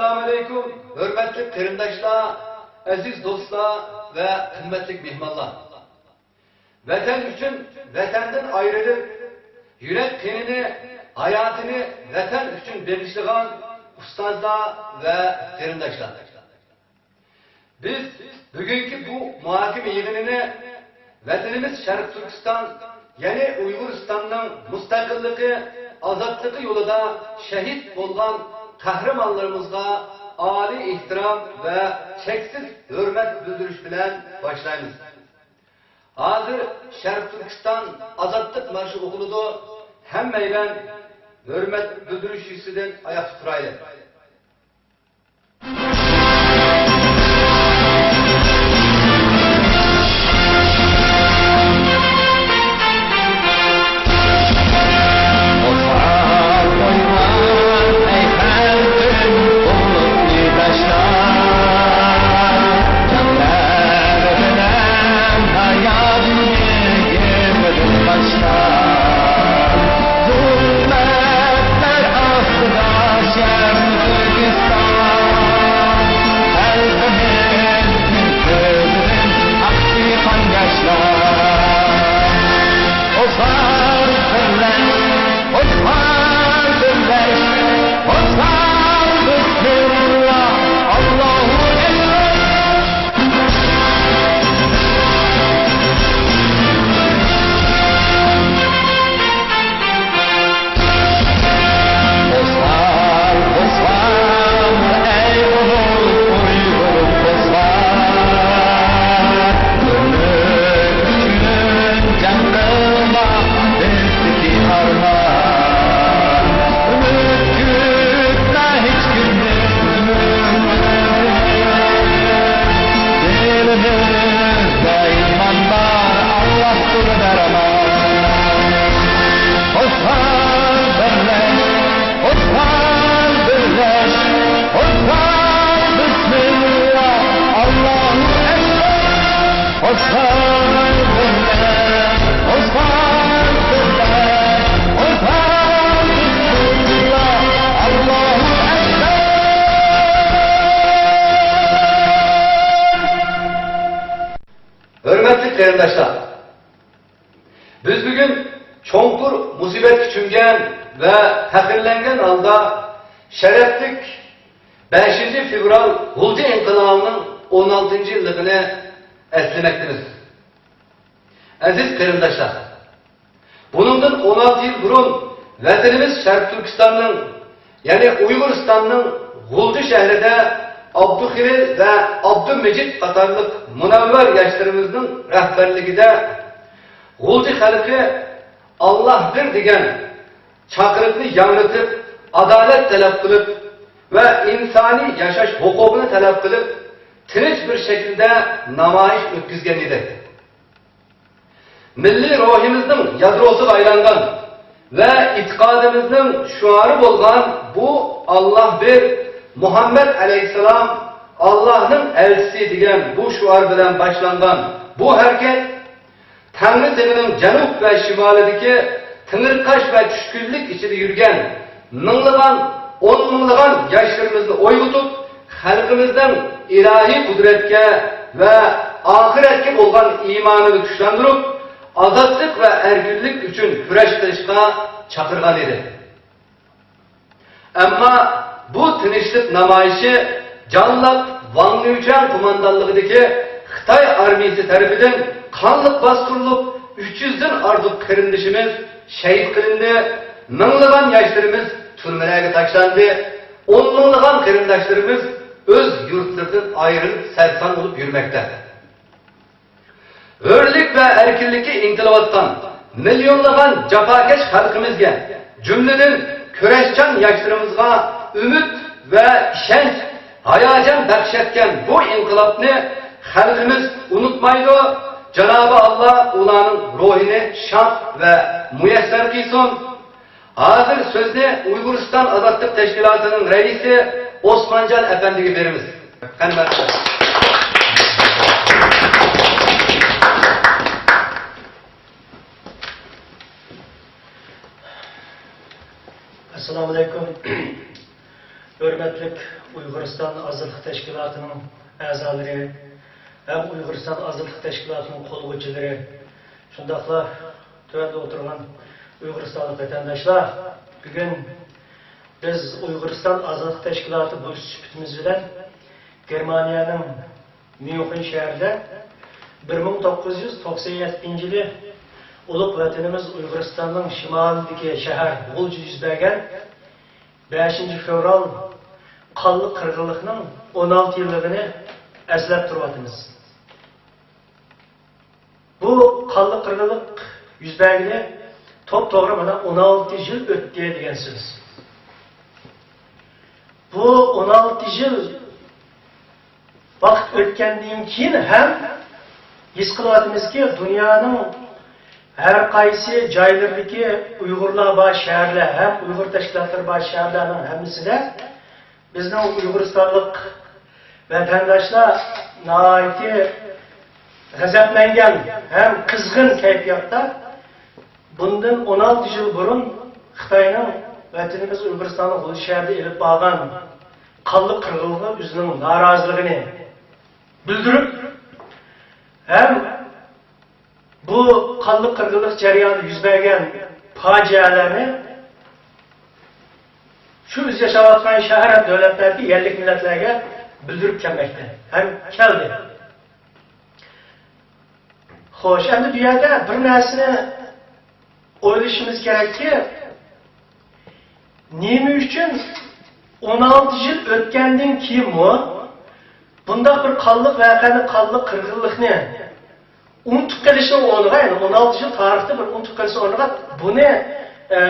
Assalamu alaikum, hürmetli kırındaşlar, aziz dostlar ve kıymetli mihmanlar. Vatan için vatanden ayrılıp, yürek kenini, hayatını vatan için verişliğen ustazlar ve kırındaşlar. Biz bugünkü bu muhakeme yığınını vatanımız Şarkı Türkistan, yani Uyguristan'ın müstakilliği, azatlığı yolunda şehit olan kahramanlarımızga âli ihtiram ve çeksiz hürmet bildiriş bilen başlayınız. Hazır Şarkı Türkistan azatlık marşı okuludu, hemmeyle hürmet bildiriş yüzünden ayak tuturaylı. Hürmetli kırındaşlar, biz bugün çoğunkur musibet küçüngen ve hakirlengen halda şereflik 5. fevral Hulci İnkılabı'nın 16. yıllığını eslemektiniz. Aziz kırındaşlar, bunundan 16 yıl burun vatanımız Şarkı Türkistan'ın yani Uyguristan'ın Hulci şehrinde Abdülhiril ve Abdülmecid katarlık münevver yaşlarımızın rehberliğinde Hulci halkı Allah'dır diyen çakırıkını yanıtıp adalet talep kılıp ve insani yaşaş hukukunu talep kılıp tinç bir şekilde namayiş ötküzgen idi. Milli ruhimizin yadrosu aylangan ve itikadımızın şuarı olgan bu Allah bir Muhammed Aleyhisselam Allah'ın elçisi diyen bu şuar bilen başlangan bu hareket Tanrı zeminin canub ve şimalideki tınırkaş ve çüşkünlük içinde yürüyen mınlıgan, on mınlıgan yaşlarımızı oygutup halkımızdan ilahi kudretke ve ahiretke olan imanını güçlendirip azatlık ve ergünlük için küreş kılışka çakırgan idi. Ama bu tinçlik namayışı canlap Van Nücan kumandanlığındaki Xitay armiyası tarafından kanlık bastırılıp 300'den artık kırındışımız şehit kılındı, mınlıgan yaşlarımız türmelere taşlandı, on mınlıgan kırındaşlarımız öz yurtlarından ayrılıp sersan olup yürümekte. Hürlük ve erkinlikki intilavattan milyonlagan cafakeş halkımızga, cümleden küreşcan yaşlarımızga ümit ve şenç, hayacan bakşetken bu inkılapını halkımız unutmaydı. Cenab-ı Allah ulanın ruhini şan ve müyesser kılsın. Hazır sözde Uyguristan Azatlık Teşkilatı'nın reisi Osmancan Efendi'ye veririz. Assalamu alaikum. hürmetlik Uyg'uriston Azadlık Teşkilatı'nın azaları, hem Uyg'uriston Azadlık Teşkilatı'nın qo'llovchilari, shundaqla tövende oturgan Uyg'uristonlik vatandaşlar, bugün biz Uyg'uriston Azadlık Teşkilatı bo'lish sifatimiz bilan Germaniyaning Myunxen shahrida 1997-yili ulug' vatanimiz Uyg'uristonning shimolidagi shahar G'uljida yuz bergan 5-fevral qonli qirg'inlikning 16 yilligini eslab turyapmiz. Bu qonli qirg'inlik yuz bergani to'g'ri mana 16 yil o'tdi degan so'z. Bu 16 yil vaqt o'tgandan keyin ham his qilyapmizki, dunyoning har qaysi joylardagi Uyg'urlar bor shaharlar, ham Uyg'ur tashkilotlari bor shaharlarning hammasida bizning Uyg'uristonlik vatandoshlar nihoyatda g'azablangan ham qizg'in kayfiyatda bundan 16 yil burun Xitoyning vatanimiz Uyg'uristonning G'uljida shahrida elib borgan qonli qirg'inlikqa o'zining noroziligini bildirib, hem bu qonli qirg'inlik jarayonida yuz bergan fojialarni shu biz yashayotgan shahar ham davlatlarga, yerlik millatlarga bildirib kelmoqda. Ham keldi. Xo'sh, endi bu yerda bir narsani o'ylashimiz kerakki, nima uchun 16 yil o'tgandan keyin bundaq bir qonli voqeani, qonli qirg'inlikni unutib qilishning o'rniga, ya'ni 16 yil tarixda bir unutib qilishning o'rniga buni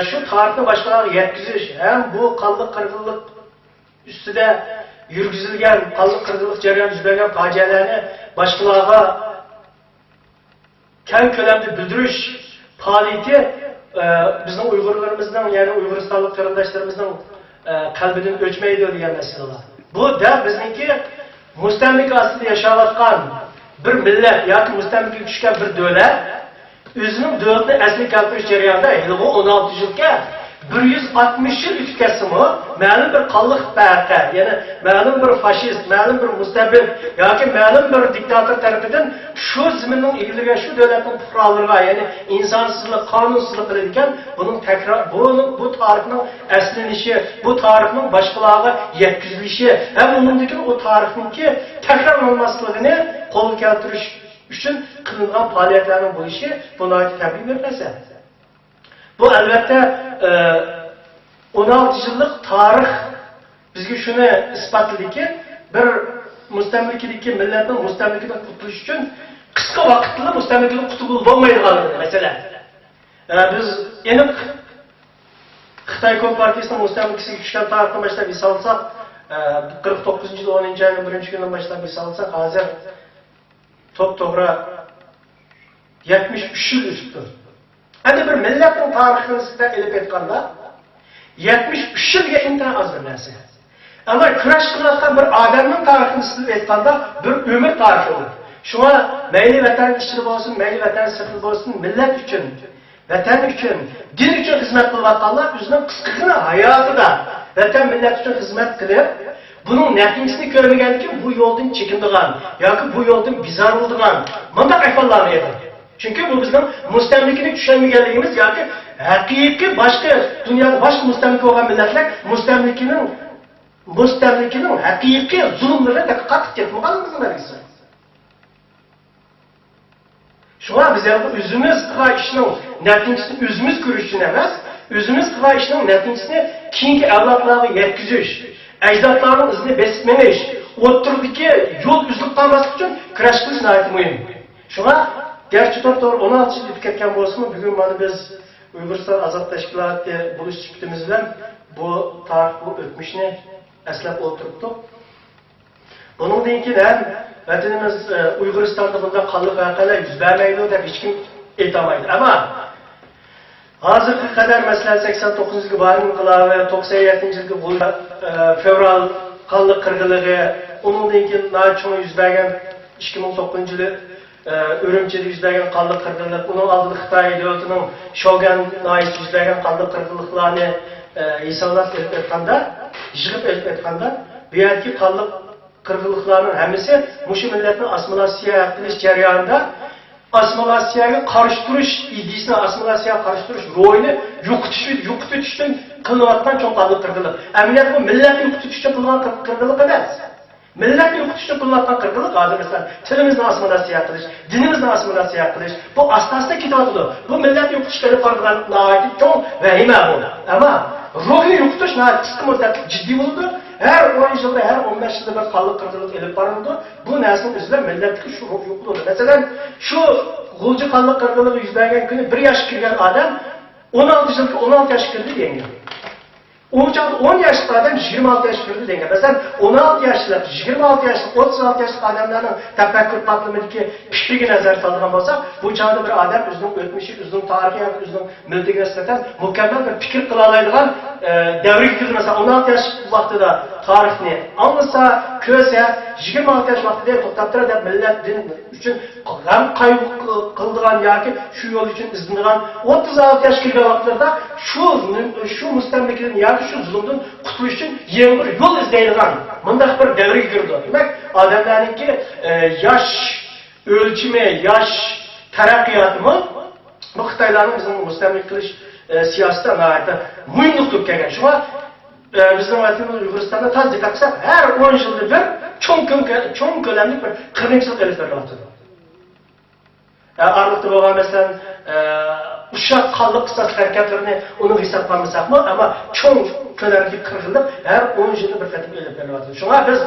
shu tarixni boshqalarga yetkazish, ham bu qonli qirg'inlik ustida yurgizilgan qonli qirg'inlik jarayonida yuz bergan fojialarni boshqalarga keng ko'lamda bildirish faoliyati bizning Uyg'urlarimizning, ya'ni Uyg'uristonlik qarindoshlarimizning qalbidan o'chmaydi degan masalalar. Bu da bizningki mustamlika ostida yashayotgan bir millat yoki mustamlikaga tushgan bir davlat o'zining davlatini asli keltirish jarayonida 16 yilga 160 yil o'tib ketsa-mu, ma'lum bir qonli voqea, ya'ni ma'lum bir fashist, ma'lum bir mustabid yoki ma'lum bir diktator tarafidan shu zaminning egillagan shu davlatning fuqarolariga, ya'ni insonsizlik, qonunsizlik qilingan buning takror, bu tarixning aslanishi, bu tarixning boshqalarga yetkazilishi ham umumdagi o tarixningki takrorlanmasligini qo'lga keltirish uchun qilingan faoliyatlarning bo'lishi buni tabiiy bir narsa. Bu albatta 16 yillik tarix bizga shuni isbotladiki, bir mustamlikadagi millatning mustamlikadan qutulish uchun qisqa vaqtda mustamlikadan qutulib bo'lmaydiganligi masala. Biz aniq Xitoy Kompartiyasining mustamlikasiga tushgan tarixni boshlab esolsak, 49-yil 10-oyning 1-kundan boshlab esolsak, hozir to'g'ri 73 yil o'tibdi. Endi bir millatning tarixini sizga elib aytganda 73 yilga intayin az bir narsa. Ama kurash qilayotgan bir odamning tarixini sizga aytganda bir umr tarixi u. Shunga mayli vatan ichida bo'lsin, mayli vatan sirtida bo'lsin, millat uchun, vatan uchun, din uchun xizmat qilayotganlar o'zining qisqagina hayotida vatan millat uchun xizmat qilib, buning natijasini ko'rmagandan keyin bu yo'ldan chekinadigan yoki bu yo'ldan bizar bo'ladigan bunday ahvollarni edi. Çünkü bu bizim mustamlikini tushunmaganligimiz yoki haqiqiy boshqa dunyoda boshqa mustamlika bo'lgan millatlar mustamlikning haqiqiy zulmlarga qattiq ketmaganligimizni bilasiz. Shunga biz o'zimiz qilgan ishning natijasini o'zimiz ko'rish uchun emas, o'zimiz qilgan ishning natijasini keyingi avlodlarga yetkazish, ajdodlarning izini besib menish, o'tirdagi yo'l uzilib qolmaslik uchun kurash qilish nihoyat muhim. Shunga gerçi to'g'ri 16 yil o'tib ketgan bo'lsa-mu, bugun mana biz Uyg'uriston Azadlık Teşkilatı bo'lish sifatimiz bilan bu tarix, bu o'tmishni eslab o'tiribdik. Bundan keyin ham vatanimiz Uyg'uristonda bunday qonli voqealar yuz bermaydi deb hech kim aytolmaydi. Ammo hozirga qadar masalan 89-yilgi Baring inqilobi, 97-yilgi fevral qonli qirg'inligi, undan keyin nachon yuz bergan 2009-yili Ürümçi'de yuz bergan qonli qirg'inlik, uning oldida Xitoy davlatining Shogan noyis yuz bergan qonli qirg'inliklarni hisoblab aytganda yig'ib aytganda, bu yerki qonliq qirg'inliklarning hammasi mushu millatni assimilyatsiya qilish jarayonida assimilyatsiyaga qarshi turish idisini, assimilyatsiyaga qarshi turish rolini yo'qotish uchun qilinayotgan cho'ng qonliq qirg'inlik. Amaliyotda bu millatni yo'qotish uchun qilingan qirg'inlik emas. Millatni yo'qotish uchun qilinayotgan qirg'inlik hozir masalan tilimizni assimilyatsiya qilish, dinimizni assimilyatsiya qilish, bu asosda ketyapti. Bu millatni yo'qotishga olib borgan nihoyatda cho'ng vahima bu. Ammo ruhni yo'qotish qisqa muddatli jiddiy bo'ldi. Her 10 yılda, her 15 yılda bir qonliq qirg'inlik elib borildi. Bu narsani o'zida millatga shu ruh yo'q bo'ldi. Masalan, shu g'ulji qonliq qirg'inlik yuz bergan kuni 1 yoshga kirgan odam 16 yilga 16 yoshga kirdi degan. 10 yaşlı adam 26 yaş kirdi degan. Masalan, 16 yaşlı, 26 yaşlı, 36 yaşlı adamlarning tafakkur patlamidagi fikriga nazar solgan bo'lsak, bu chog'da bir odam o'zining o'tmishi, o'zining tarixiy, o'zining milliga nisbatan mukammal bir fikr qila oladigan davriga kirdi. Masalan, 16 yaş vaqtida tarixni anglasa, ko'rsa, 26 yaş vaqtida to'xtab turadi deb millat din uchun g'am qayg'u qildigan yoki shu yo'l uchun izlangan 36 yaş kirgan vaqtlarda shu mustamlikadan yoki shu zulmdan qutulish uchun yangi bir yo'l izlaydigan bunday bir davrga kirdi. Demak, odamlarningki yosh o'lchimi, yosh taraqqiyotimi bu Xitoylarning bizning mustamlik qilish siyosatida nihoyatda muhimlik tutgan. Shunga bizning vatanimiz Uyg'uristonda tadqiq qilsak, har 10 yilda bir cho'ng ko'lamli bir qirg'inchilik elib berilyapti. Arlıqda bo'lgan masalan uşak qonliq qisas harakatlarini uni hisoblamasakmi, ammo cho'ng ko'lamli qirg'inlik har 10 yilda bir qatim elib berilyapti. Shunga biz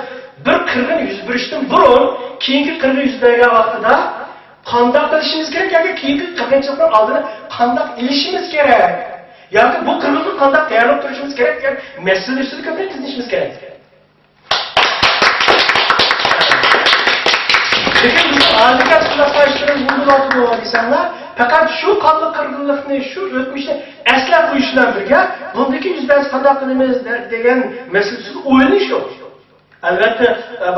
bir qirg'in yuz berishdan burun keyingi qirg'in yuz bergan vaqtida qanday qilishimiz kerak yoki keyingi qirg'inchilikning oldini qanday ilishimiz kerak yoki bu qirg'inlikni qanday tayyorlab turishimiz kerak degan masala ustida ko'proq izlashimiz kerak. Lekin biz hozirgi suhbatdoshlarimiz bunday bo'lganlar faqat shu qonliq qirg'inlikni, shu o'tmishni eslab qo'yish bilan birga bundagi yuzdan qanday qilamiz degan masalada o'ylash yo'q. Albatta,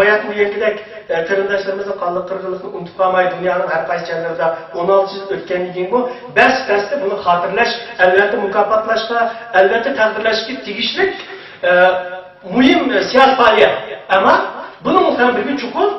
bayatni yengidek qarindoshlarimizning qonliq qirg'inlikni unutib qolmay, dunyoning har qaysi joylarida 16 yil o'tgandan keyin bu bas-basda buni xotirlash, albatta mukofotlashga, albatta taqdirlashga tegishli muhim siyosiy faoliyat. Ammo buni ham bir chuqur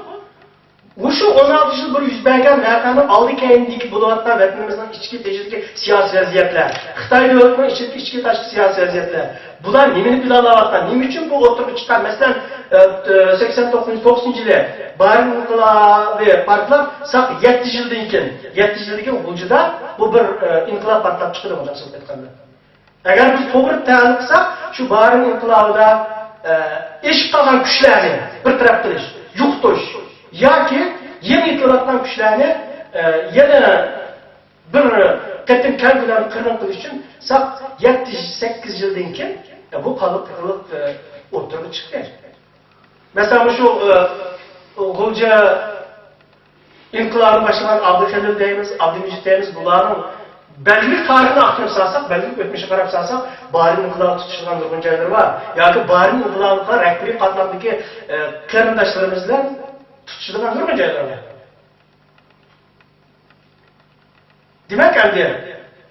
Uşu 16 yıl bir yüz bergen vakanın aldı kendiki bulayotgan vatanimizning ichki tejidagi siyosiy vaziyatlar, Xitoy davlatining ichki tashqi siyosiy vaziyatlar. Bular nimani planlayotgan? Nima uchun bu o'tirib chiqqan? Masalan, 89-90 yili Barin inqilobi partlar saq 7 yildan keyin, 7 yildagi G'uljida bu bir inqilob patlab chiqdi deb aytganda. Agar biz to'g'ri tahlil qilsak, shu Barin inqilobida ish qilgan kuchlarni bir taraf qilish, yo'qotish yoki yeni qilayotgan kuchlarni yana bir qatim kalkulyatni qirg'in qilish uchun 7-8 yildan keyin bu qonliq qirg'inlik o'tirib chiqdi. Masalan, shu G'ulja inqilobini boshlagan Abduhalil deymiz, Abdumijid deymiz, bularning belli tarixini aqlab salsak, belli o'tmishga qarab salsak, Barin inqilobi tutishgan nurg'un joylar bor. Yoki Barin inqilobiga rahbariy qatlamdagi qarindoshlarimiz bilan tutishgan nurg'un joylar bor. Demak, endi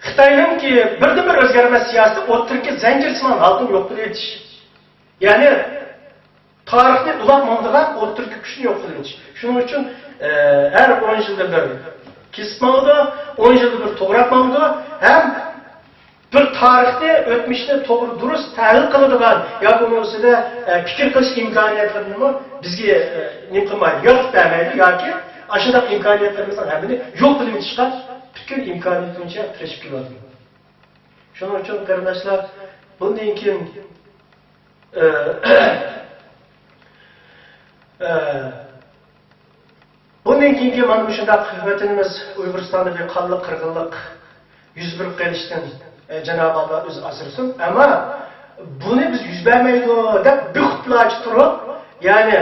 Xitoyningki birdan-bir o'zgarmas siyosati o'tirki zanjirsimon halqini yo'q qilib etish. Ya'ni tarixni ulab mondigan o'tirki kuchni yo'q qilib etish. Shuning uchun har 10 yilda bir kesmangda, 10 yilda bir to'g'ratmangda ham bir tarixni, o'tmishni to'g'ri durust tahlil qiladigan yoki uni ustida fikr qilish imkoniyatlarini bizga nima qilmaydi, yo'q bermaydi yoki ashunday imkoniyatlarimizning hammani yo'q qilib etishga bütün imkaniyetince tirishib keladi. Shuning uchun qarindoshlar, bundan keyin bundan keyingi mana bu shunday vatanimiz Uyg'uristonda bir qonliq qirg'inlik yuz berib qolishdan Janob Alloh o'zi asrasin. Ammo buni biz yuz bermaydi deb buxtlash turib, ya'ni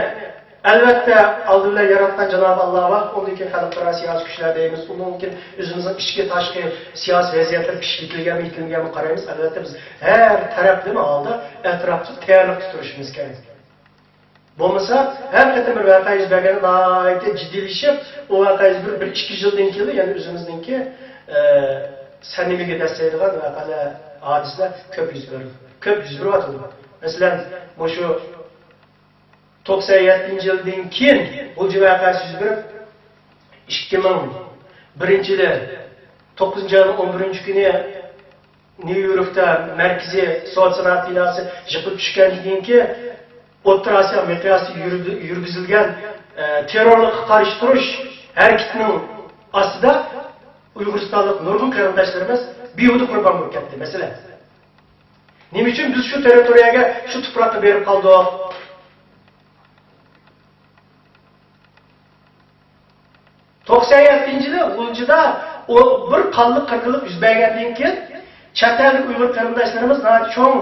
albatta oldinda yaratgan Janob Alloh va undan keyin xalqaro siyosiy kuchlar deymiz. Undan keyin o'zimizning ichki tashqi siyosiy vaziyatlar pishkitilganmi, yetilganmi qaraymiz. Albatta biz har tarafdan oldi atrofni tayyorlab turishimiz kerak. Bo'lmasa, har qanday bir voqea yuz berganda nihoyatda jiddiylashib, u voqea bir 2 yildan keyin, ya'ni o'zimizningki sanimiga daslaydigan voqealar, hodisalar ko'p yuz beradi. Ko'p yuz beryapti. Mesela şu 97 yıldan keyin bu civaqasi yüz berib 2001-yili 9 ayın 11 günü New York'ta merkezi soat sanat binası yıkılıp düşkənliginden ki O'rta Osiyo miqyosida yurgizilgan terrorlik qarshi turish harakatining ostida Uyg'uristonlik nurg'un qarindoshlarimiz behuda qurbon bo'lib ketdi. Masalan, nima uchun biz shu territoriyaga, shu tuproqqa berib qoldik? yılı G'uljida o bir qonli qirqilib yuz bergandan keyin chet ellik Uyg'ur qarindoshlarimiz cho'ng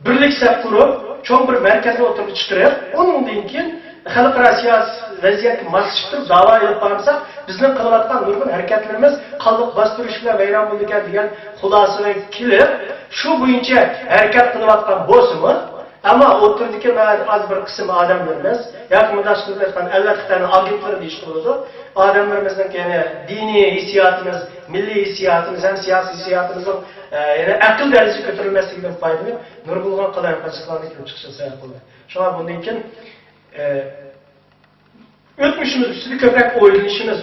birlik saf qurib, cho'ng bir markazni o'tirib chiqarib, undan keyin xalqaro siyosiy vaziyatga moslashtirib da'vo olib borsak, bizning qilayotgan nurg'un harakatlarimiz qonliq bostirish bilan vayron bo'ldi degan xulosaga kelib, shu bo'yicha harakat qilayotgan bo'lsa-mu, ama o'tirdiki az bir qism odamlarimiz, yoki mudashlardan albatta agentlar deyish bo'ladi. Odamlarimizning ya'ni diniy hissiyotimiz, milliy hissiyotimiz ham siyosiy hissiyotimizning ya'ni aql darajasiga ko'tarilmasligidan foydalanib, nurg'un qalamqachiqlarni kelib chiqishga sabab bo'ldi. Shunga bundan keyin o'tmishimiz ustida ko'proq o'ylanishimiz,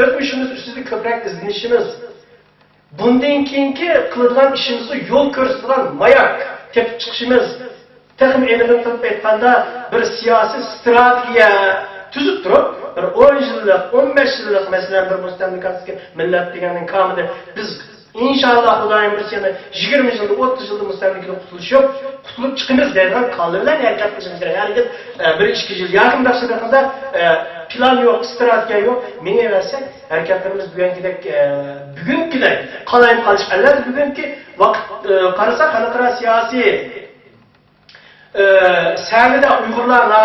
o'tmishimiz ustida ko'proq izlanishimiz, bundan keyingi qiladigan ishimizni yo'l ko'rsatadigan mayak tepib chiqishimiz, texnik e'lon qilib aytganda bir siyosiy strategiya tuzib turib, bir 10 yillik, 15 yillik masalan bir mustamlikatsiz millat deganning kamida biz inshaalloh Xudoyim bir seni 20 yilda, 30 yilda mustamlikadan qutulib chiqamiz deydigan qonunlar harakat qilishimiz kerak. Harakat 1-2 yil yaqinda shunaqada plan yo'q, strategiya yo'q. Menga versak harakatlarimiz bugünkidek qalayim qolish albatta bugungi vaqt qarasak xalqaro siyosiy sahnede Uygurlarla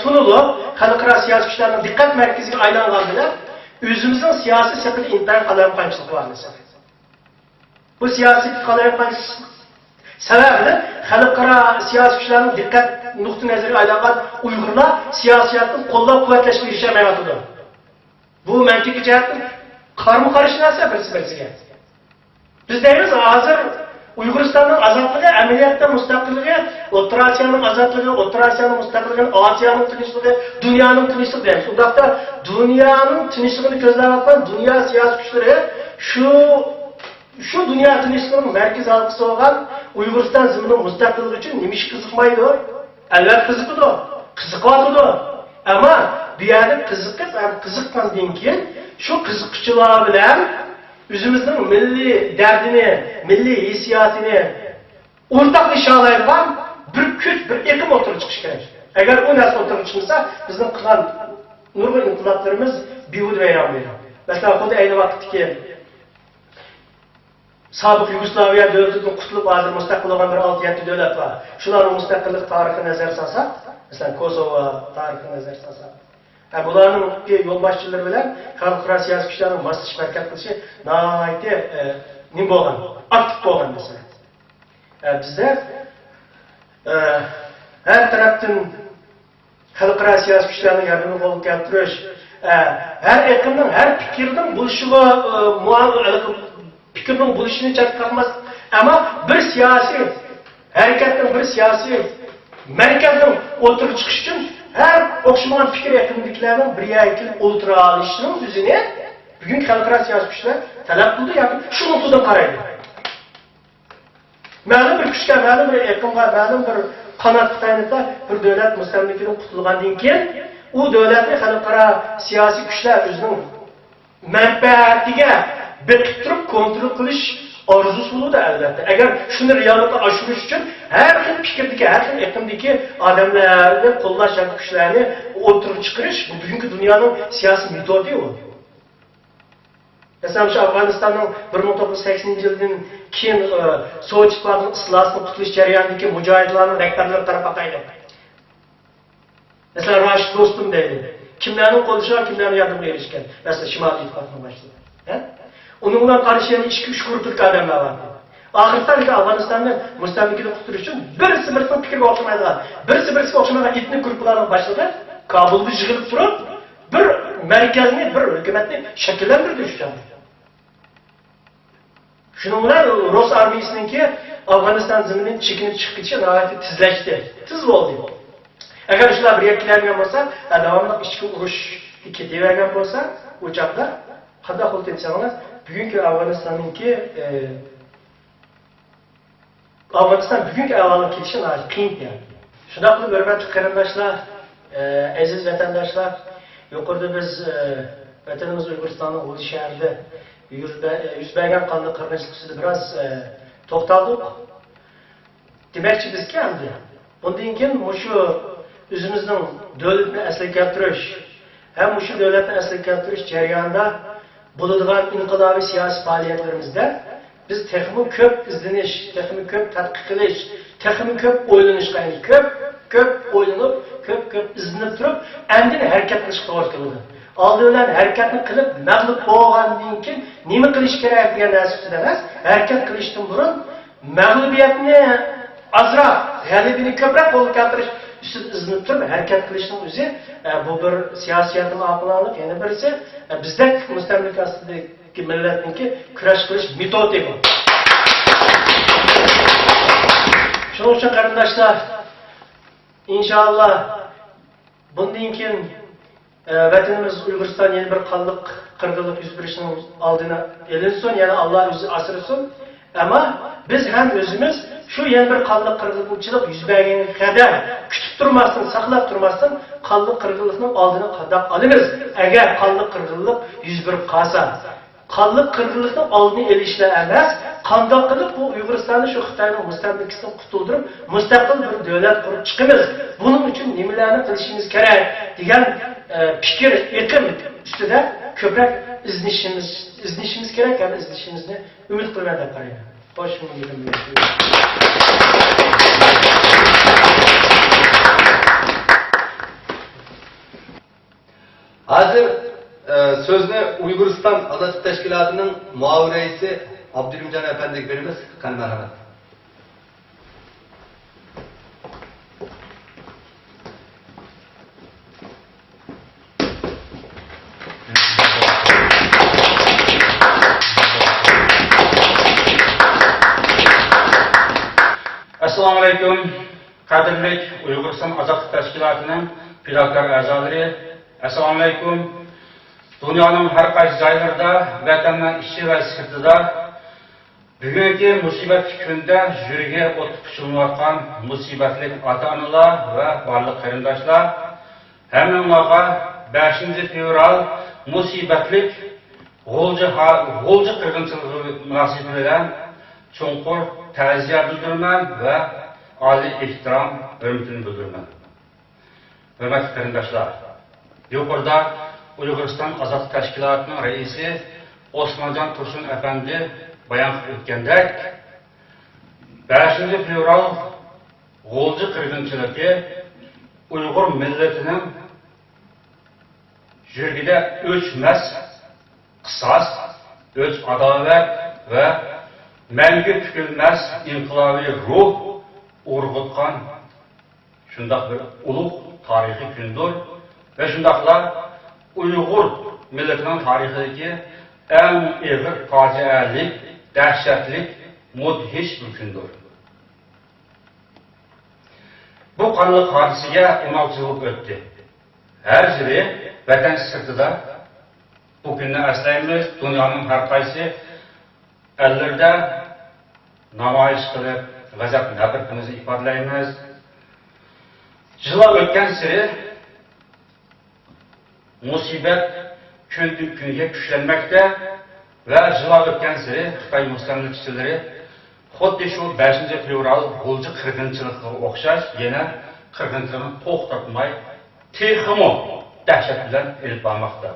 tunulup, xalqaro siyasi kuchlarning diqqat markaziga aylangan bilan o'zimizning siyosiy safida intayin qalamqanchilik bor mesela. Bu siyasi qalamqanchilik sababli xalqaro siyasi kuchlarning diqqat nuqtai nazariga aylangan Uygurlar siyosatni qo'llab-quvvatlashga erishamayotdi. Bu mantiqiy jihatdan qarama-qarshi narsa birisi-birisiga. Biz deymiz hozir Uyg'uristonning ozodligi, amaliyotda mustaqilligi, O'rta Osiyoning ozodligi, O'rta Osiyoning mustaqilligi, Osiyoning tinchligi, dunyoning tinchligi deymiz. Undaqda dunyoning tinchligini ko'zlayotgan dunyo siyosiy kuchlari shu dunyo tinchligining markaz halqasi bo'lgan Uyg'uriston zimini mustaqilligi uchun nima ish qiziqmaydi? Albatta qiziqadi, qiziqadi. Ammo bu yerda qiziqqandan keyin shu qiziqchilar bilan özümüzün milli derdini, milli hissiyatını ortak nişanlayılan bir güç, bir ekim oturup çıkış gerek. Eğer o nasıl oturup çıkmışsa, bizim kılan nurlu inkılaplarımız biyud ve yaramıyor. Mesela bu da aynı vakitteki sabık Yugoslavya devletinin kutulup hazır müstakil olan bir 6-7 devlet var. Şunların müstakillik tarihine nazar salsak, mesela Kosova tarihine nazar salsak, bularning yol başçıları bilan xalqaro siyosiy kuchlarning moslash harakat qilishi nihoyatda nim bo'lgan, aktiv bo'lgan mesela. Bizda her tarafdan xalqaro siyosiy kuchlarning yordamini qo'lga keltirish, her aqlning, her fikrning bo'lishiga fikrning bo'lishini chaqirmas, ammo bir siyosiy harakatning, bir siyosiy markazning o'tirib chiqish uchun her okşuman fikir yakınlıklarının bir yerkin ultra alışının düzeni bugün xalqaro siyasi kuchlar talep kıldı yakın şu noktadan qaraydı. Ma'lum bir kuchga, ma'lum bir yakınga, ma'lum bir qanot tayinida bir davlat mustamlikadan qutulgandan keyin u davlatni xalqaro siyasi kuchlar o'zining manfaatiga bekib turib kontrol qilish arzusu bo'ladi albatta. Agar shuni reallikka oshirish uchun har xil fikrdagi, har xil iqlimdagi odamlarni qo'llash kuchlarni o'tirib chiqarish bu bugungi dunyoning siyosiy metodi u. Masalan, şu Afganistanning 1980-yildan keyin Sovet ittifoqining islohdan qutulish jarayonidagi mujohidlarning rahbarlari tarafga qaytdi. Masalan, Rashid Dostum deydi. Kimlarning qo'llashiga, kimlarning yordamiga erishgan? Masalan, Shimoliy ittifoqning boshlig'i. Onun bilan qarshi 2-3 guruhlik odamlar bor. Oxirida Afg'onistonni mustamlikadan quturish uchun birisi-birisining fikriga o'xshamaydigan, birisi-birisiga o'xshamagan etnik guruhlarning boshlig'i Kabulda yig'ilib turib, bir markazni, bir hukumatni shakllantirdi uchun. Şunun bilan Rus armiyasininki Afg'oniston zeminidan chekinib chiqib ketishi nihoyatda tezlashdi. Tez bo'ldi. Agar shular birga keladigan bo'lsa, davomli ichki urush ketavergan bo'lsa, u chaqda qanday qilib desangiz, bugungi Afg'onistonninki Afg'oniston bugungi ahvolga kelishi nihoyat qiyin. Shunday qilib, hurmatli qarindoshlar, aziz vatandoshlar, yuqorida biz vatanimiz Uyg'uristonning G'o'z shahrida yuz bergan qonli qirg'inchilik ustida biroz to'xtaldik. Demakchi bizga endi bundan keyin shu o'zimizning davlatni asliga keltirish, ham shu davlatni asliga keltirish jarayonida bo'ladigan inqilobiy siyosiy faoliyatlarimizda biz texmi ko'p izlanish, texmi ko'p tadqiq qilish, texmi ko'p o'ylanishga, ko'p o'ylanib, ko'p izlanib turib, endi harakat qilishga to'g'ri keladi. Oldi bilan harakatni qilib, mag'lub bo'lgandan keyin nima qilish kerak degan narsada emas, harakat qilishdan burun mag'lubiyatni azroq, g'alabani ko'proq qo'lga keltirish ustida izlanib turib, harakat qilishning o'zi bu bir siyosatning aqlonlik, yana birisi bizda mustamlika ostidagi millatniki kurash qilish metodi bu. Shuning uchun qarindoshlar, inshaalloh bundan keyin vatanimiz Uyg'uriston yana bir qonliq qirg'inlik yuz berishining oldini elinsin, yana Alloh o'zi asrasin. Ammo biz ham o'zimiz shu yana bir qonliq qirg'inchilik yuz berganga qadar kutib turmasdan, saqlab turmasdan qonliq qirg'inlikning oldini qanday olamiz? Agar qonliq qirg'inlik yuz berib qolsa, qonliq qirg'inlikning oldini olishlar emas, qanday qilib bu Uyg'uristonni shu Xitoyning mustamlikasidan qutuldirib, mustaqil bir davlat qurib chiqamiz. Buning uchun nimalarni qilishimiz kerak degan fikr, iqim ustida ko'proq izlashimiz kerak, ham izlashimizni umid qilaman deb qarayman. Hozir so'zni Uyg'uriston ozodlik tashkilotining muavin raisi Abdullimjon afandiga beramiz. Qani marhamat. Assalomu alaykum. Qadrli Uyg'uriston ozodlik tashkilotining pilotlar a'zolari, assalomu alaykum. Dunyoning har qaysi joylarida, vatanning ichi va sirtida bugungi musibatli kunda yuriga o't pichilmayotgan musibatli ota-onalar va barliq qarindoshlar, hammanglarga 5 fevral musibatli G'o'lji qirg'inchiligi munosabati bilan cho'nqur ta'ziya bildiraman va oliy ehtirom hurmatini bildiraman. Hurmatli qarindoshlar, yuqorida Uyg'uriston ozodlik tashkilotining raisi Osmonjon Tursun afandi bayon qilib o'tgandek, 5 fevral G'o'lji qirg'inchiligi Uyg'ur millatining yuragida o'chmas qisos, o'ch adovat va mangu tükilmez inqilobiy ruh uyg'otgan shundoq bir ulug' tarixiy kundir va shundoqla Uyg'ur millatining tarixidagi eng og'ir fojialik, dahshatli, mudhish bir kundir. Bu qonli hodisaga 16 yil o'tdi. Har yili vatan sirtida bu kunni eslaymiz. Dunyoning har qaysi ellarda namoyish qilib, g'azab nafratimizni ifodalaymiz. Yillar o'tgan sari musibat kundan kunga kuchlanmoqda va yillar o'tgan sari Xitoy mustamlikachilari xuddi shu 5 fevral G'o'lji qirg'inchiligiga o'xshash yana qirg'inchilikni to'xtatmay, texmo dahshat bilan olib bormoqda.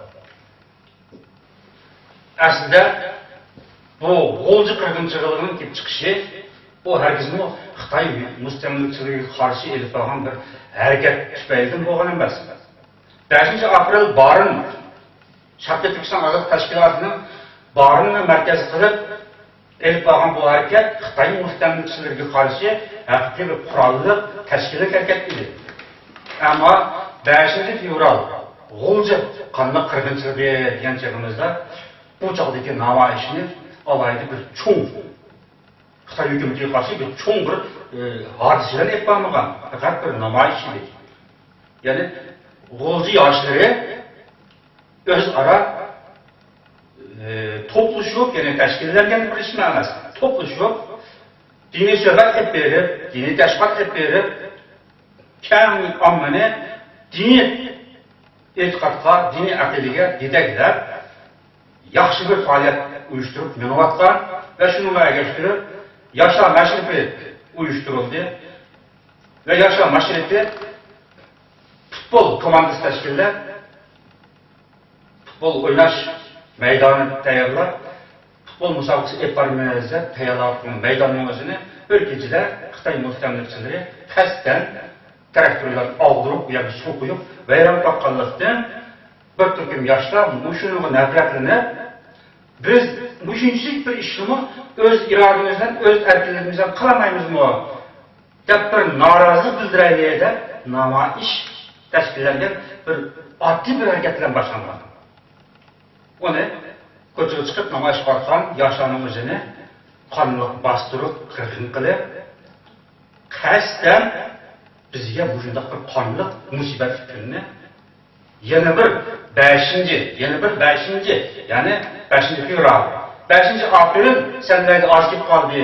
Aslida bu G'o'lji qirg'inchiligining kelib chiqishi bu hargizmi Xitoy mustamlikachiligiga qarshi olib borgan bir harakat tufaylidan bo'lgan emas. 5 aprel Barin Sharqiy Turkiston ozodlik tashkilotining Barinni markaz qilib olib borgan bu harakat Xitoy mustamlikachiligiga qarshi haqiqiy bir qurolli tashkilot harakat edi. Ammo 5 fevral G'o'lji qanday qirg'inchiligi degan chog'imizda bu chog'dagi namoyishni alayda bir çoğun Xitay hükümetiga qarşı bir çoğun bir hadiselerini etmamagan, fakat bir namoyish edi. Yani G'olji yoshlari o'zaro toplashib, ya'ni tashkillangan bir ish emas. Toplashib, diniy suhbat qilib berib, diniy tashviq qilib berib, keng ommani diniy e'tiqodga, diniy aqidaga yetaklab, yaxshi bir faoliyat uyushtirib minayotgan va shuni ergashtirib, yoshlar mashriqi uyushtirildi va yoshlar mashriqi futbol komandasi tashkillab, futbol o'ynash maydonini tayyorlab, futbol musobaqasi olib boramiz deb tayyorlayotgan maydonning o'zini bir kechada Xitoy mustamlikchilari qasddan traktorlarni og'dirib, u yerga suv quyib, vayron qilganlikdan bir turkum yoshlar shunga nafratlanib, biz shunchalik bir ishni o'z irodamizdan, o'z erkinligimizdan qilolmaymizmi deb bir norozilik bildiraylik deb namoyish tashkillangan bir oddiy bir harakat bilan boshlangan. Uni ko'chaga chiqib namoyish qilgan yoshlarning o'zini qonunga bostirib, qirg'in qilib, qasddan bizga bu shunday bir qonunliq musibat kunni yana bir 5. ya'ni 5-fevral 5-aprel senlarga oz kelib qoldi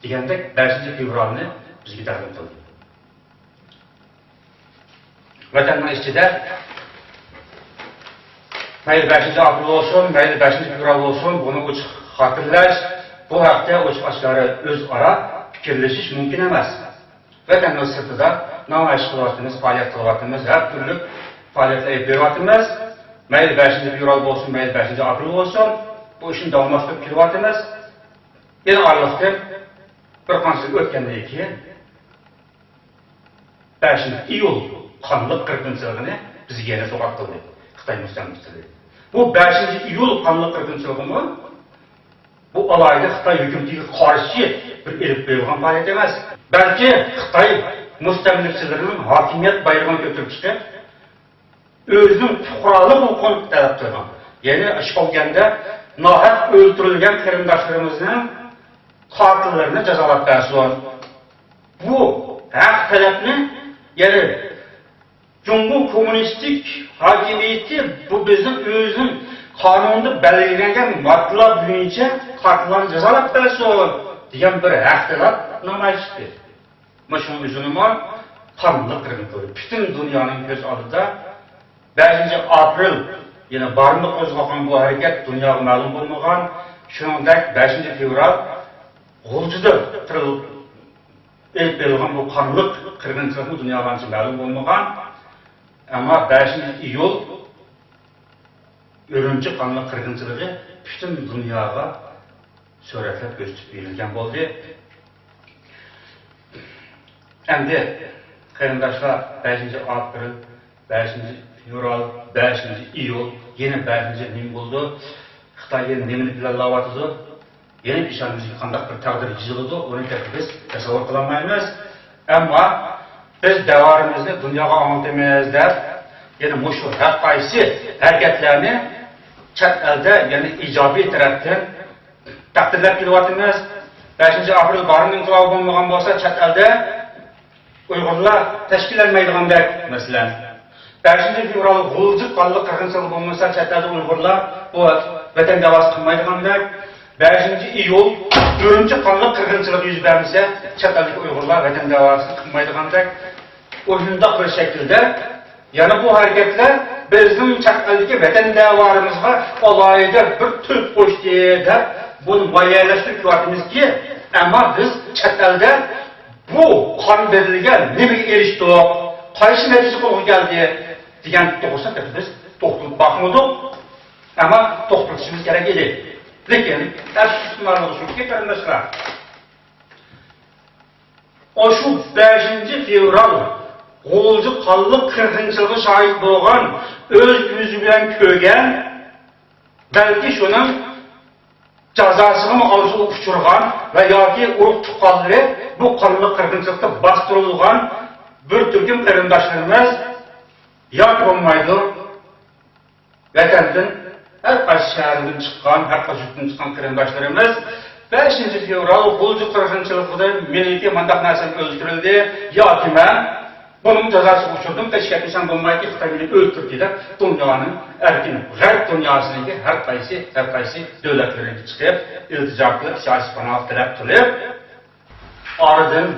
degandek 5-fevralni bizga taqdim qildi. Vatanning ichida mayli 5-aprel olsun, mayli 5-fevral olsun, buni ochiq xotirlash, bu haqda ochiq-ochiqlari o'zaro fikrlashish mumkin emas. Vatanning sirtida namoyish qilyapmiz, faoliyat qilyapmiz, har turli faoliyatlar yapyapmiz. Mayli 5-fevral olsun, mayli 5-aprel olsun, bu ishni davomlashtirib kelyapmiz. Yana Allohdan bir qancha o'tgandan keyin 5-iyul qonunliq qirg'inchiligini bizga yana so'roq qildi Xitoy mustamlikchilari. Bu 5-iyul qonunliq qirg'inchiligimi bu alayda Xitoy hukumatiga qarshi bir elib qo'yilgan faoliyat emas. Balki Xitoy mustamlikchilarining hokimiyat bayrog'ini ko'tarib chiqib, o'zining fuqarolik huquqini talab qilgan. Ya'ni ish qolganda nohaq o'ldirilgan qarindoshlarimizning qotillerini jazolab bersin. Bu haq talabni, ya'ni Cumhur Kommunistik hakimiyeti bu bizim o'zining qonunda belgilangan moddalar bo'yicha qotillarni jazolab bersin degan bir haq talab namoyishdi. Mana shu o'zini qonunliq qilib qo'ydi. Butun dunyoning ko'z oldida 5-aprel yine barınlık qo'zg'agan bu harakat dunyoga ma'lum bo'lmagan, shuningdek 5-fevral G'o'ljida tirilib elib berilgan bu qonunliq qirg'inchilikni dunyoga ma'lum bo'lmagan, ammo 5-iyul Urumchi qonunliq qirg'inchiligi butun dunyoga suratlar ko'rsatib berilgan bo'ldi. Endi qarindoshlar 5-aprel, 5-fevral, 5-iyul, yine 5-ning bo'ldi. Xitoy nimani planlayapti? Yeni ishonimizga qanday bir taqdir yozildi, uni biz tasavvur qila olmaymiz. Ammo biz davorimizni dunyoga anlatamiz deb, ya'ni mushu har qaysi harakatlarni chet elda, ya'ni ijobiy tarafdan taqdirlab kelyapmiz. 5-aprel barning inqilobi bo'lmagan bo'lsa, chet elda Uyg'urlar tashkillanmaydigandek, masalan 5-fevral G'o'lji qonunliq qirg'inchilik bo'lmasa, chet elda Uyg'urlar bu vatan da'vosi qilmaydigandek, 5-iyul Urumchi qonunliq qirg'inchilik yuz bermasa, chet eldagi Uyg'urlar vatan da'vosi qilmaydigandek, o'shundoq bir shaklda, yana bu harakatlar bizning chet eldagi vatan da'vosimizga alohida bir turib qo'shdi deb buni moyallashtirib ko'ryapmizki, ammo biz chet elda bu qon berilgan nimaga erishdik, qaysi natija qo'lga keldi degan to'g'risida biz to'xtalib bakmadik, ammo to'xtalishimiz kerak edi. Lekin tashxislarimiz shuki qarindoshlar. Shu 5-fevral G'o'lji qonunliq qirg'inchiligi shohid bo'lgan, o'z ko'zi bilan ko'rgan, balki shuning jazosini olishga uchirgan va yoki urug' tuqqanlari bu qonunliq qirg'inchilikda bostirilgan bir turkum qarindoshlarimiz yoki bo'lmaydi vatandan her qaysi şəhərdən çıxan, hər qaysi yurtdan çıxan qarindaşlarımız 5 fevral G'ulji qirg'inchiligida meniki mandaq narsam o'ldirildi yoki men bunun cezasını uçurdum da şikayetmişen bulmayı ki Xitay beni öldürdü de dünyanın erkin, gayb dünyasındaki her qaysi devletlerine çıkıp iltica qilib, siyasi panoh talab qilib, aradan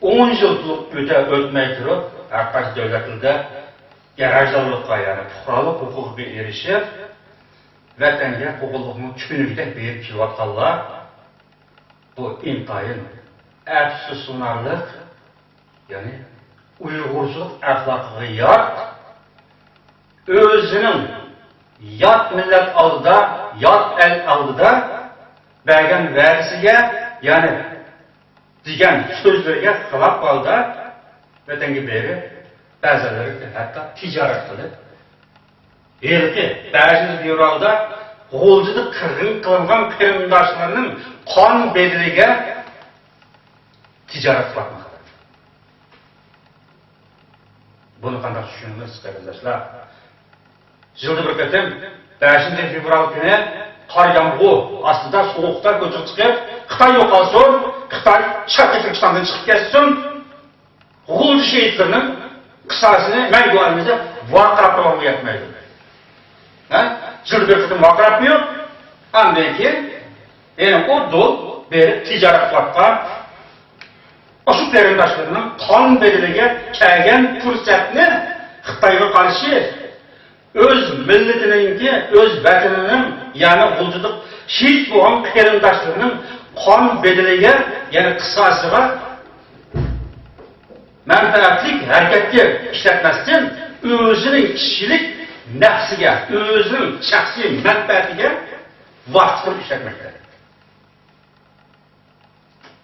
10 yıllık ötmey turib, her qaysi devletinde yararcılıkka yani fuqarolik huquqiga erishib, vatanga huquqni tushunishda berib kelayotganlar bu intayin afsuslanarlik, yani Uyg'urchilik axloqiga yot, o'zining yot millat oldida, yot el oldida bergan va'dasiga, yani degan so'zlarga xilof holda vatanga berib, ba'zilari hatto tijorat qilib, elki 5 fevralda G'uljiga qilingan qarindoshlarning qon bedeliga tijorat qilmoqda. Bunu qanday tushunamiz qarindoshlar? Yılda bir qatim 5 fevral kuni qor yomg'ir ostida sovuqda ko'chib chiqib, Xitoy yo'qolsin, Xitoy Sharqiy Turkistondan chiqib ketsin, G'ulji shehidlarining qissasini mangu olimizda vaqirab olmayapmaydi. Ha? Yılda bir qatim vaqirab yo'q. Andan keyin yana o'rdol berib tijorat qilgan Aşı qarindoshlarning qon bedeliga kelgan fursatni Xitoyga qarshi o'z millatininki, o'z vatanining, ya'ni G'uljida shehid bo'lgan qarindoshlarining qon bedeliga, ya'ni qissasiga manfaatlik harakatga ishlatmasdan o'zining kishilik nafsiga, o'zining shaxsiy manfaatiga vaqt qilib ishlatmoqda.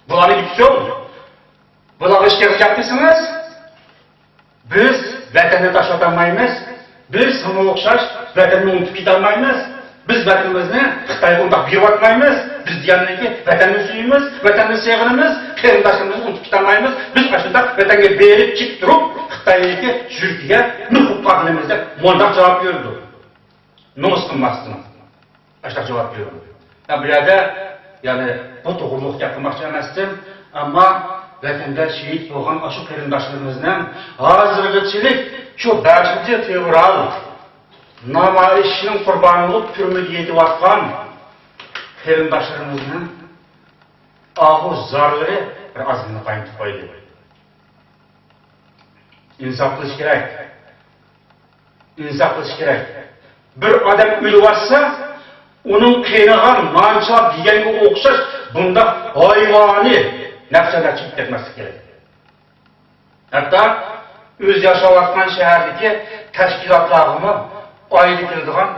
Bularni tushun. Bular ishga yaptınız, biz vatanı taşlatamayız, biz sana o'xshash vatanni unutib ketolmaymiz, biz vatanimizni Xitoyga undaq berib atmaymiz, biz deganiki vatanni suyimiz, vatanni sevg'inimiz, qarindoshlarimizni unutib ketolmaymiz, biz ashunda vatanga berib chiqib turib, Xitoyniki yurtiga nuqub qilamiz deb mondaq javob berdi. Nomus qilmasdan. Ashta javob berdi. Bu yerda, ya'ni bu to'g'riliq gapirmoqchi emasdim, ammo vatanda shehid bo'lgan shu qarindoshlarimizni hozirgachilik shu 5 fevral namoyishining qurboni bo'lib turmaga yetayotgan qarindoshlarimizni og'iz zorlari bir ozgina qaytib qo'ydi. Insof qilish kerak. Insof qilish kerak. Bir odam o'lib olsa, uning qiynagan nonchab yeganga o'xshash bunda hayvoniy nafsalar chiqib ketmaslik kerak. Hatta o'z yashayotgan shahardagi tashkilotlarni oylik keladigan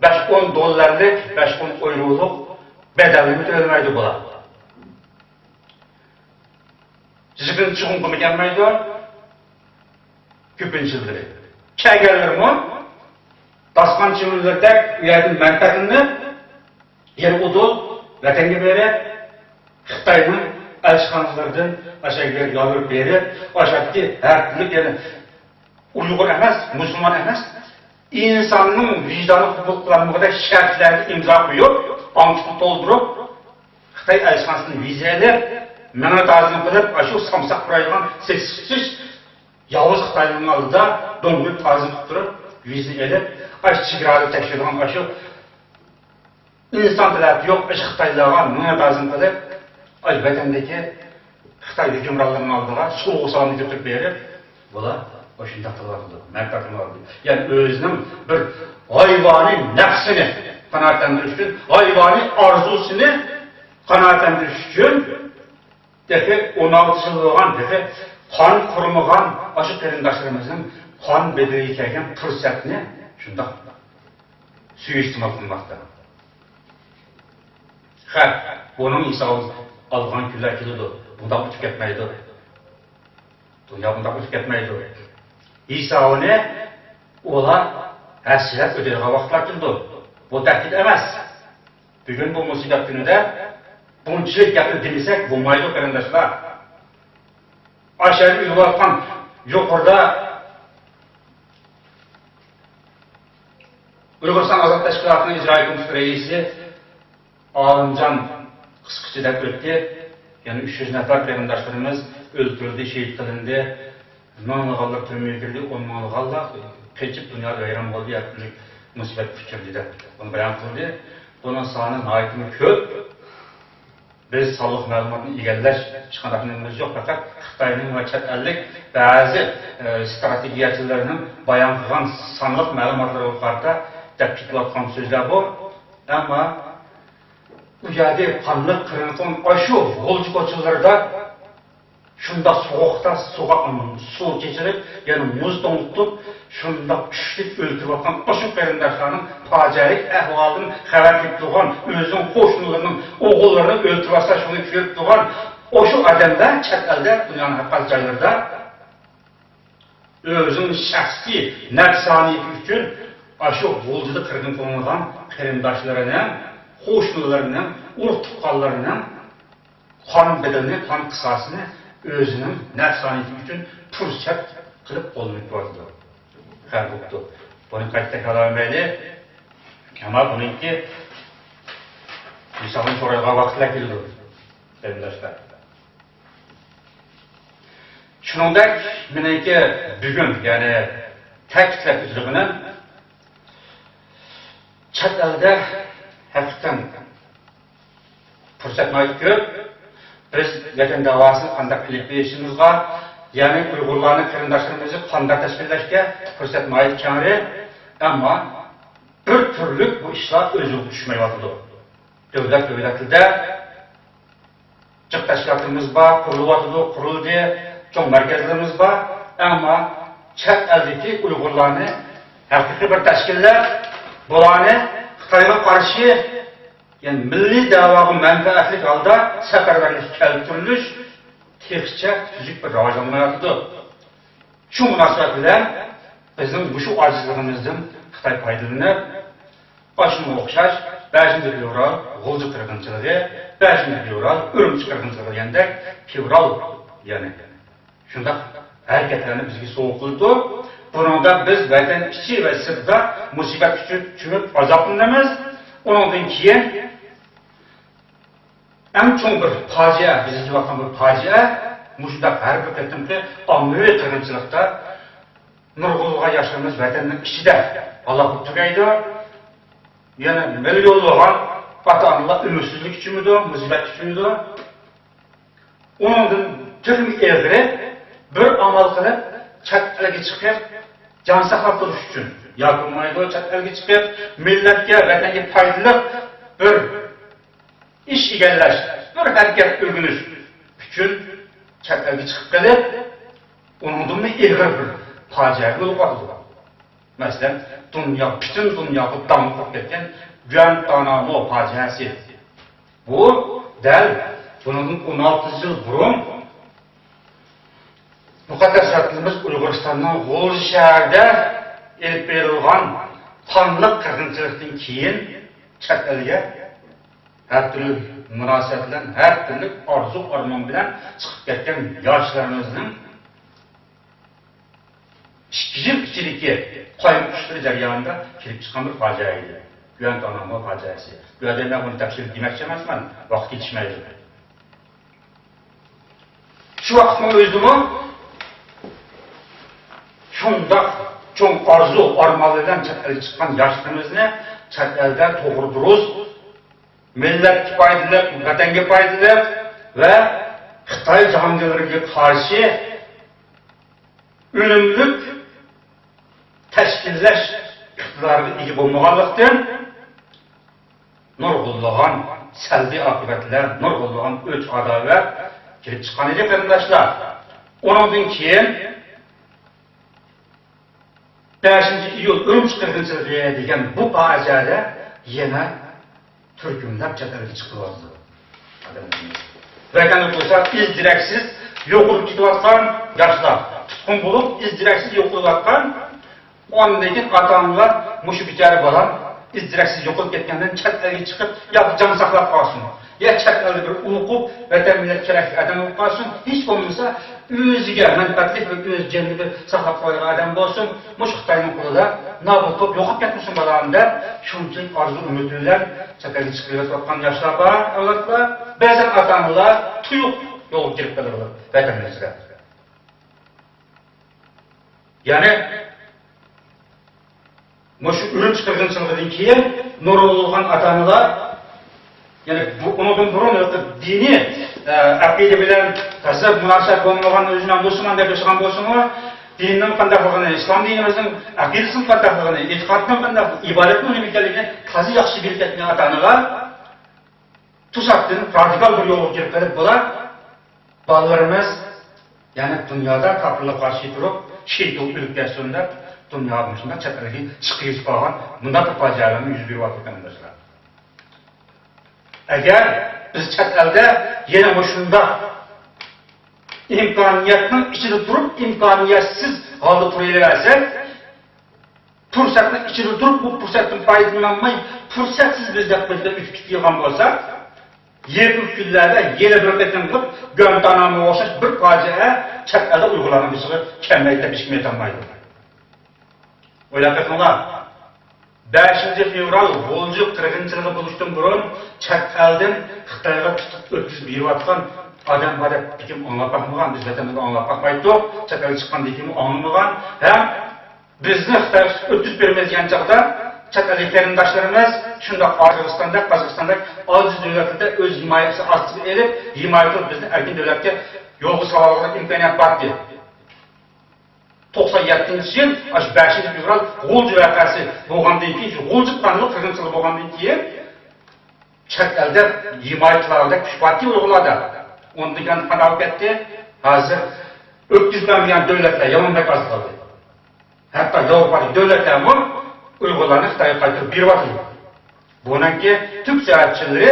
5-10 dollarlik, 5-10 yevrolik bedelini to'lamaydi bular. Sizin chiqim qilmaganmaydi. Ko'pinchilari. Kelganlarmi dasqan chimillarda uyatning manfaatini yer udul vatanga berib, Xitoyning elçixanalardan aşağıya yavur berib, aşağıdaki her türlü yani Uygur emas, Müslüman emas, insanın vicdanı hukuklanmada şartlarını imza koyup, bankını doldurup, Xitoy elçixanasını vizeli, mena tazini qilib, aşu samsaq buraygan seksiz yavuz Xitoyning oldida do'ng'ib tazini qilib turib, vizini elib, aş chegirani tekshirgan aşu inson tilati yo'q, Xitoylarga mena tazini qilib, vatandagi Xitoy hukmronlarining oldiga so'g'u sonini ko'tarib berib, bular o'shunda qilyapti, manfaatini oldi. Ya'ni o'zining bir hayvoniy nafsini qanoatlantirish uchun, hayvoniy orzusini qanoatlantirish uchun deki 16 yil bo'lgan, deki qon qurmagan o'sha qarindoshlarimizning qon bedeliga kelgan fursatni shunda suiiste'mol qilmoqda. Ha, bunun hisobi algan kunlar keladi. Bunda o'tib ketmaydi. Dunyo bunda o'tib ketmaydi. Isoni ular hasrat o'taydigan vaqtlar keldi. Bu tahdid emas. Bugun bu musibat kunida bunchilik gapni demasak bo'lmaydi qarindoshlar. Aşağı yuvarlan yuqorida Uyg'uriston Ozod tashkilotining ijro guruhi raisi Olimjon qisqacha deb o'tdi. Ya'ni 300 nafar qarindoshlarimiz o'ldirildi, shahid qilindi. Ming'allar turmaga kirdi, 10 ming'allar qechib dunyoda vayron bo'ldi, yaklik musibat kuchirdi deb buni bayon qildi. Bunun soni nihoyatda ko'p. Biz soliq ma'lumotini egallash hech qanday nimamiz yo'q, faqat Xitoyning va chet ellik ba'zi strategiyachilarining bayon qilgan sonliq ma'lumotlar orqali deb ketayotgan so'zlar bor. Ammo bu yerda qanliq qirilgan shu g'olchi ko'chalarda shunda sovuqda suv kechirib, ya'ni muz to'ngitib, shunda kuchlik o'ltirayotgan o'sha qarindoshlarning fojialik ahvolidan xabar kelib turgan, o'zining qo'shnilarining o'g'illarini o'ltirasa shuni ko'rib turgan o'sha odamlar chet elda dunyoning har qaysi joylarida o'zining shaxsiy nafsoniyati uchun shu g'o'ljida qirg'in qilingan qarindoshlarining, qo'shnilarining, urug' tuqqanlarining qon bedelini, qon qisosini o'zining nafsoniyati uchun fursat qilib qo'llanib ko'rdi. Qarabdi. Buni qayta qilolmaydi. Ammo buningki misolni so'raydigan vaqtlar keldi. Qarindoshlar. Shuningdek, meniki bugun, ya'ni ta'kidlab o'tilgan chet elda haqiqatan fursat ko'p. Biz vatan davosini qanday qilib berishimizga, ya'ni Uyg'urlarning qarindoshlarimizni qanday tashkillashga fursat kengri, ammo bir turli bu ishlar o'ziga tushmayotdi. Davlatida jiq tashkilotimiz bor, qurildi, cho'ng markazlarimiz bor, ammo chet eldagi Uyg'urlarni haqiqiy bir tashkillar bularni Xitoyga qarshi yani milliy da'voga manfaatli holda safarbarlik keltirilish texnicha tuzuk bir rivojlanmayapti. Shu munosabat bilan bizning bu ojizligimizdan Xitoy foydalanib, boshqa o'xshash ba'zi yevro g'o'lji qirg'inchiligi, ba'zi yevro urumchi qirg'inchiligi degandek fevral ya'ni shunda harakatlarni bizga so'q qildi. Buningda biz vatan ichi va sirtda musibat tushib azoblanamiz. Ondan keyin eng cho'ng bir fojia, bizga vaqtdan bir fojia, mushunda har bir qatimki ommaviy qirg'inchilikda nurg'ulg'an yoshlarimiz vatanning ichida Alloh tugaydi. Yana millionlagan ota-onalar umidsizlik uchunmidi, musibat uchunmidi. Ondan turli egri bir amal qilib chet elga chiqib jon saqlab turish uchun yoki mayda chet elga chiqib millatga, vatanga foydali bir ish egallash, bir harakat o'rganish uchun chet elga chiqib qolib, undan egri bir fojia bo'lib qoldi. Masalan, butun dunyoga damlab ketgan Guantanamo fojiasi. Bu dal bundan 16 yil burun muqaddas vatanimiz Uyg'uristonning G'o'lji shahrida elib berilgan qonli qirg'inchilikdan keyin chet elga har turli munosabat bilan, har turli orzu-armon bilan chiqib ketgan yoshlarimizning 2 yil ichidagi qo'yib tushirish jarayonida kelib chiqqan bir fojia edi. Guantanamo fojiasi. Bu yerda men buni tafsir demoqchi emasman, vaqt yetishmaydi. Shu vaqtning o'zida shunda cho'ng orzu armonlardan chet elga chiqqan yoshlarimizni chet elda to'g'ri durust millatga foydali, vatanga foydali va Xitoy jahongirlariga qarshi unumli tashkillash iqtidoriga ega bo'lmaganlikdan nurg'ulg'an salbiy oqibatlar, nurg'ulg'an o'ch adovat kelib chiqqan edi qarindoshlar. Ondan keyin 5-iyul urumchi qirg'inchiligi degan bu fojiada yana turkumlar chet elga chiqyapti. Vakani bo'lsa izdiraksiz yo'qolib ketayotgan yoshlar, tutqun bo'lib izdiraksiz yo'qolayotgan ondagi ota-onalar mushu bichara bola izdiraksiz yo'qolib ketgandan chet elga chiqib yoki jon saqlab qolsin ya chet elda bir o'qib, vatan millat kerakli odam bo'lib qolsin, hech bo'lmasa o'ziga manfaatli va o'z jonini saqlab qo'ygan odam bo'lsin, mush Xitoyning qo'lida nobud qilib yo'qib ketmasin balamda, shunchalik orzu umid bilan chet elga chiqib ketayotgan yoshlar bor, avlodlar, ba'zan ota-onalar tuyuq yo'lga kirib qoladilar vatanimizga. Ya'ni mush Urumchi qirg'inchiligidan keyin nurg'ulg'an ota-onalar, ya'ni bu undan burun diniy aqida bilan tasavvur munosabat bo'lmagan o'zini musulmon deb yashagan bo'lsa-mu, dinning qandayligini, islom dinimizning aqidasining qandayligini, e'tiqodining qandayligini, ibodatning nima ekanligini toza yaxshi bilib ketgan ota-onalar to'satdan radikal bir yo'lga kirib qolib, bular bolalarimiz ya'ni dunyoda kofirlarga qarshi turib, shayton o'lib ketsin deb dunyoning shunday chatirga chiqib qolgan bunday bir fojialarni yuz beryapti. Agar biz chet elda yana shunda imkoniyatning ichida turib, imkoniyatsiz holda turaversak, fursatning ichida turib, bu fursatdan foydalanmay, fursatsiz bizda o'tib ketgan bo'lsa, yaqin kunlarda yana bir qatam qilib, Guantanamo o'xshash bir fojia chet elda uyg'urlarning bishig'i kamaytirib ishmayolmaydi. O'ylab ko'ringlar. 5 fevral G'o'lji qirg'inchiligi bo'lishdan burun chet eldan Xitoyga tutib o'tkazib berayotgan odam bor deb kim anglab bakmagan, biz vatanimizda anglab bakmaydik, chet elga chiqqandan keyin anglamagan, ham bizni Xitoyga o'tkazib bermaydigan chaqda chet ellik qarindoshlarimiz shunday Qozog'istonda, Qozog'istonda ojiz davlatlarda o'z himoyasi ostiga elib, himoya qilib bizni erkin davlatga yo'lga soladigan imkoniyat bor edi. 97-yil 5 fevral G'o'lji voqeasi bo'lgandan keyin, G'o'lji qirg'inchiligi bo'lgandan keyin chet elda himoyachilarda kuch parti uyg'urlarda. Undan qanday ketdi? Hozir o'tkazilgan davlatlar yomonbek oz qoldi. Hatto Yevropa davlatlar ham uyg'urlarni Xitoyga qaytarib beryapti. Bundan keyin Türk siyosatchilari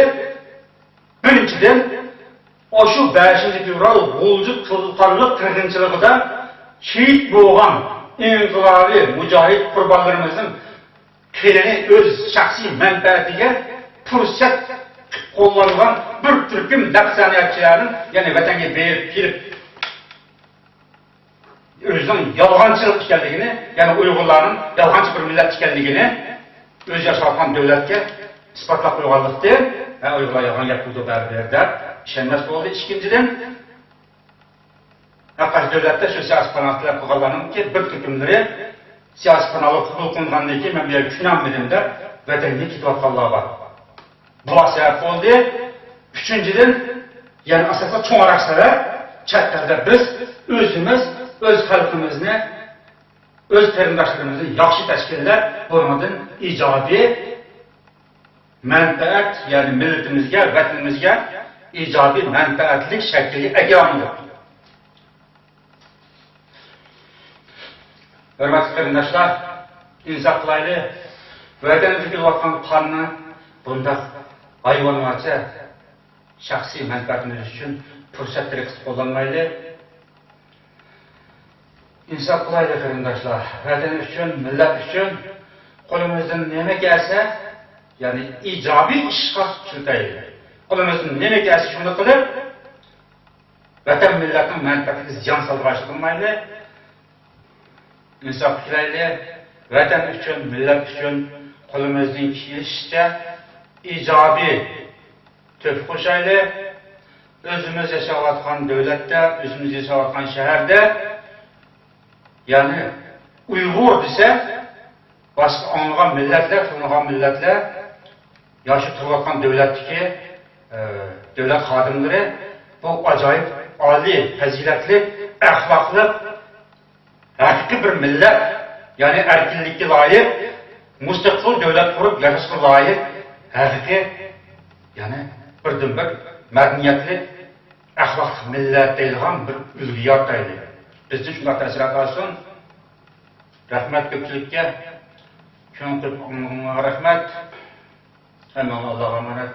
birinchidan o'sha 5 fevral G'o'lji qirg'inchiligida şehit bo'lgan inqilobiy mujohid qurbonlarimizning kelini o'z shaxsiy manfaatiga fursat qo'llangan bir turkum nafsaniyatchilarning, ya'ni vatanga berib kelib o'zining yolg'onchilik ekanligini, ya'ni uyg'urlarning yolg'onchi bir millat ekanligini o'z yashayotgan davlatga isbotlab qo'yganlikda, uyg'urlar yolg'on gapirdi baribir ishonmas bo'ldi. Ikkinchidan Aqsh davlatda shu siyosiy qanoatlar qilganlarning bir turkumlari siyosiy qanoat qabul qilingandan keyin men bu yerga tushunmadim deb vatanga ketayotganlar bor. Bu sebep bo'ldi. Uchinchidan, ya'ni asosan cho'nqaraqsara chet elda biz o'zimiz, o'z xalqimizni, o'z qarindoshlarimizni yaxshi tashkillab, bundan ijobiy manfaat, ya'ni millatimizga, vatanimizga ijobiy manfaatlik shakliga ega bo'ldik. Hürmetli qarindoshlar, insof qilaylik. Vatanimizga kelayotgan qonni bunda hayvonlarcha shaxsiy manfaatimiz uchun fursat qilib qo'llanmaylik. Insof qilaylik qarindoshlar. Vatanimiz uchun, millat uchun qo'limizdan nima kelsa, ya'ni ijobiy ishga tushaylik. Qo'limizdan nima kelsa shuni qilib, vatan millatning manfaatiga ziyon soldirishni qilmaylik. İnsof qilaylik, vatan uchun, millat uchun qo'limizdan kelishicha ijobiy to'p qo'shaylik. O'zimiz yashayotgan davlatda, o'zimiz yashayotgan shaharda, ya'ni Uyg'ur desa, boshqa anlagan millatlar, tanilgan millatlar yoshi turayotgan davlatdagi davlat xodimlari bu ajoyib oliy, fazilatli, axloqli haqiqiy bir millat, ya'ni erkinlikka loyiq, mustaqil davlat qurib yashashga loyiq, haqiqiy, ya'ni birdan-bir madaniyatli, axloqli millat deyilgan bir ulgu yarataylik. Bizni shunday ta'sirot olsin. Rahmat ko'pchilikka, ko'ng qilib rahmat. Hamma Allohga emanet.